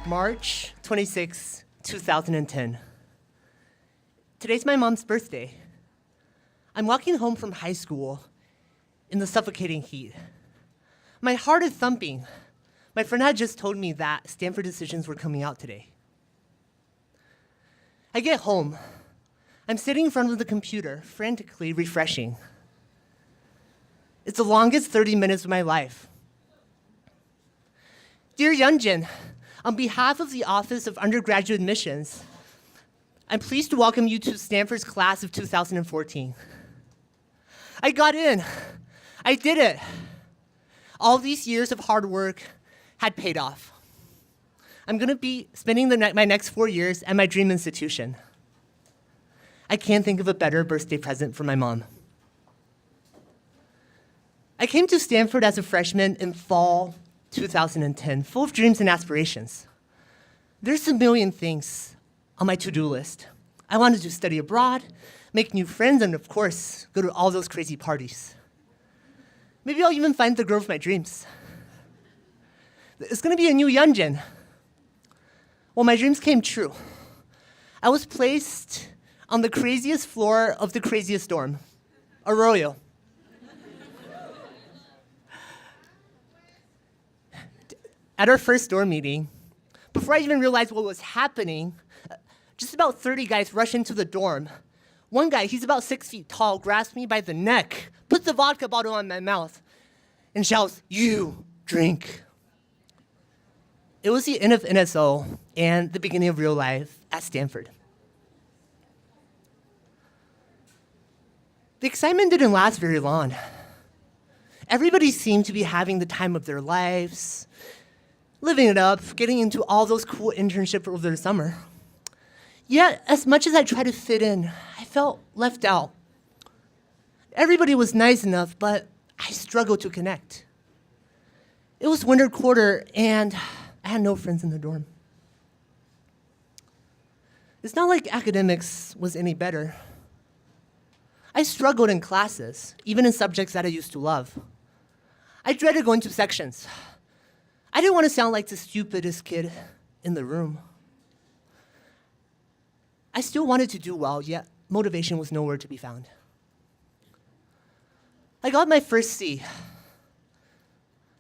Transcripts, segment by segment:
March 26, 2010. Today's my mom's birthday. I'm walking home from high school in the suffocating heat. My heart is thumping. My friend had just told me that Stanford decisions were coming out today. I get home. I'm sitting in front of the computer, frantically refreshing. It's the longest 30 minutes of my life. Dear Yongjian, on behalf of the Office of Undergraduate Admissions, I'm pleased to welcome you to Stanford's class of 2014. I got in. I did it. All these years of hard work had paid off. I'm going to be spending my next 4 years at my dream institution. I can't think of a better birthday present for my mom. I came to Stanford as a freshman in fall 2010, full of dreams and aspirations. There's a million things on my to-do list. I wanted to study abroad, make new friends, and of course, go to all those crazy parties. Maybe I'll even find the girl of my dreams. It's gonna be a new Yongjian. Well, my dreams came true. I was placed on the craziest floor of the craziest dorm, Arroyo. At our first dorm meeting, before I even realized what was happening, just about 30 guys rushed into the dorm. One guy, he's about 6 feet tall, grabs me by the neck, puts the vodka bottle on my mouth, and shouts, "You drink." It was the end of NSO and the beginning of real life at Stanford. The excitement didn't last very long. Everybody seemed to be having the time of their lives, living it up, getting into all those cool internships over the summer. Yet, as much as I tried to fit in, I felt left out. Everybody was nice enough, but I struggled to connect. It was winter quarter, and I had no friends in the dorm. It's not like academics was any better. I struggled in classes, even in subjects that I used to love. I dreaded going to sections. I didn't want to sound like the stupidest kid in the room. I still wanted to do well, yet motivation was nowhere to be found. I got my first C.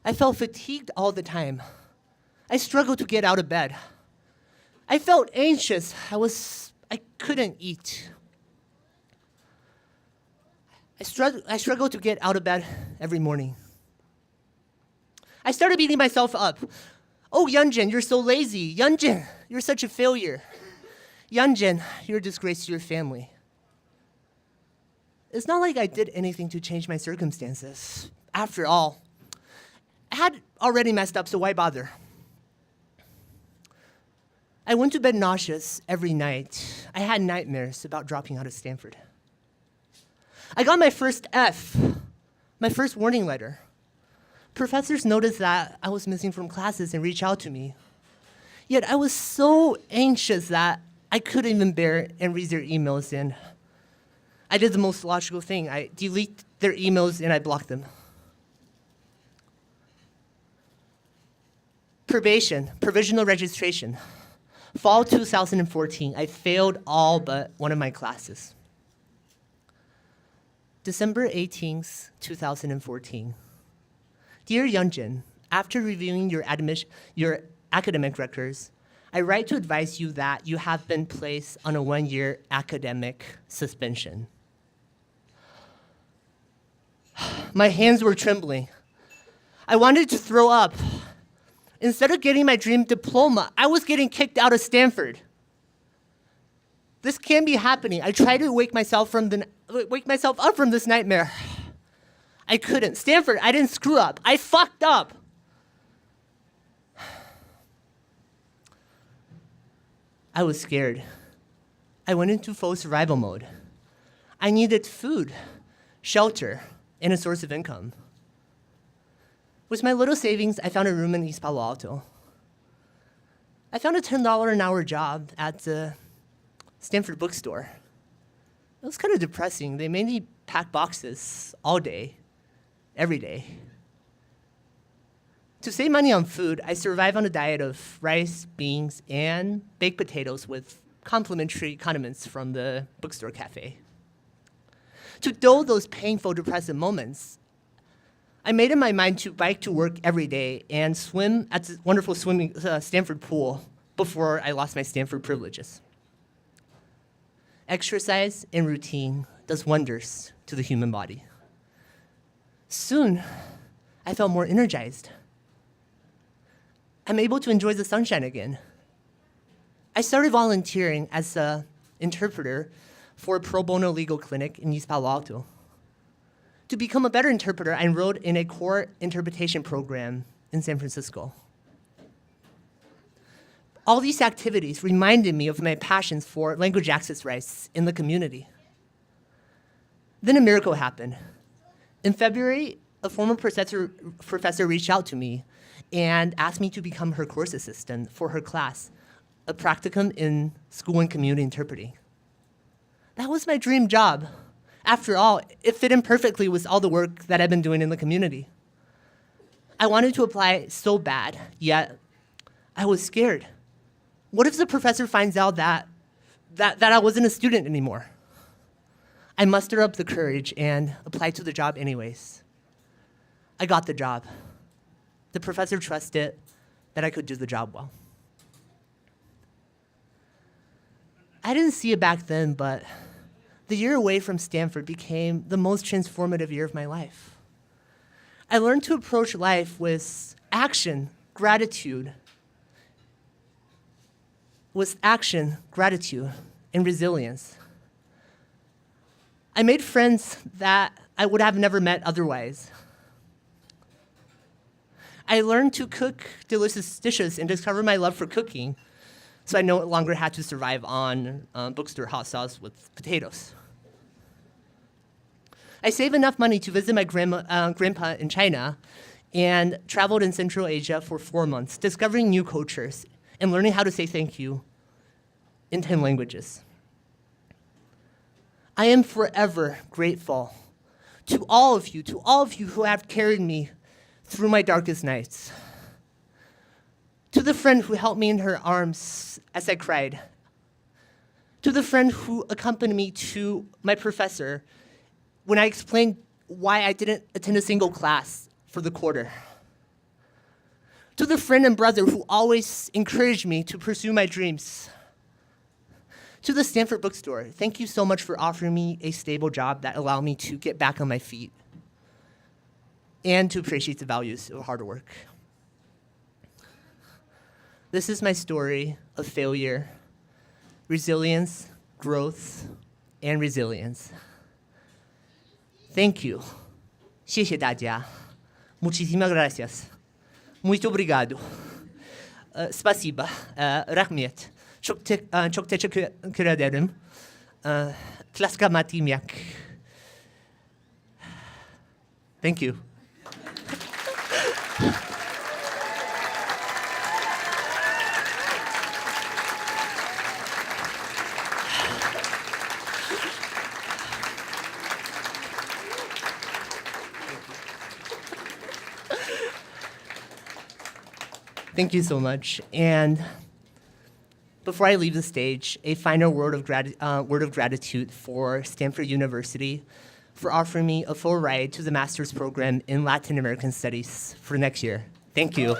I felt fatigued all the time. I struggled to get out of bed. I felt anxious. I couldn't eat. I struggled to get out of bed every morning. I started beating myself up. "Oh, Yongjian, you're so lazy. Yongjian, you're such a failure. Yongjian, you're a disgrace to your family." It's not like I did anything to change my circumstances. After all, I had already messed up, so why bother? I went to bed nauseous every night. I had nightmares about dropping out of Stanford. I got my first F, my first warning letter. Professors noticed that I was missing from classes and reached out to me. Yet I was so anxious that I couldn't even bear and read their emails, and I did the most logical thing. I deleted their emails and I blocked them. Probation, provisional registration. Fall 2014, I failed all but one of my classes. December 18th, 2014. Dear Yongjian, after reviewing your academic records, I write to advise you that you have been placed on a 1-year academic suspension. My hands were trembling. I wanted to throw up. Instead of getting my dream diploma, I was getting kicked out of Stanford. This can't be happening. I tried to wake myself up from this nightmare. I couldn't. Stanford, I didn't screw up. I fucked up. I was scared. I went into full survival mode. I needed food, shelter, and a source of income. With my little savings, I found a room in East Palo Alto. I found a $10 an hour job at the Stanford bookstore. It was kind of depressing. They made me pack boxes all day, every day. To save money on food, I survive on a diet of rice, beans, and baked potatoes with complimentary condiments from the bookstore cafe. To dull those painful, depressive moments, I made up my mind to bike to work every day and swim at the wonderful Stanford pool before I lost my Stanford privileges. Exercise and routine does wonders to the human body. Soon, I felt more energized. I'm able to enjoy the sunshine again. I started volunteering as an interpreter for a pro bono legal clinic in East Palo Alto. To become a better interpreter, I enrolled in a court interpretation program in San Francisco. All these activities reminded me of my passions for language access rights in the community. Then a miracle happened. In February, a former professor reached out to me and asked me to become her course assistant for her class, a practicum in school and community interpreting. That was my dream job. After all, it fit in perfectly with all the work that I've been doing in the community. I wanted to apply so bad, yet I was scared. What if the professor finds out that I wasn't a student anymore? I mustered up the courage and applied to the job anyways. I got the job. The professor trusted that I could do the job well. I didn't see it back then, but the year away from Stanford became the most transformative year of my life. I learned to approach life with action, gratitude, and resilience. I made friends that I would have never met otherwise. I learned to cook delicious dishes and discovered my love for cooking, so I no longer had to survive on bookstore hot sauce with potatoes. I saved enough money to visit my grandpa in China and traveled in Central Asia for 4 months, discovering new cultures and learning how to say thank you in 10 languages. I am forever grateful to all of you who have carried me through my darkest nights. To the friend who held me in her arms as I cried. To the friend who accompanied me to my professor when I explained why I didn't attend a single class for the quarter. To the friend and brother who always encouraged me to pursue my dreams. To the Stanford bookstore, thank you so much for offering me a stable job that allowed me to get back on my feet and to appreciate the values of hard work. This is my story of failure, resilience, growth, and resilience. Thank you. 谢谢大家. Muchísimas gracias. Muito obrigado. Спасибо. Rahmet. Çok teşekkür ederim. Tlaskamatimyak. Thank you. Thank you so much. And before I leave the stage, a final word of gratitude for Stanford University for offering me a full ride to the master's program in Latin American Studies for next year. Thank you.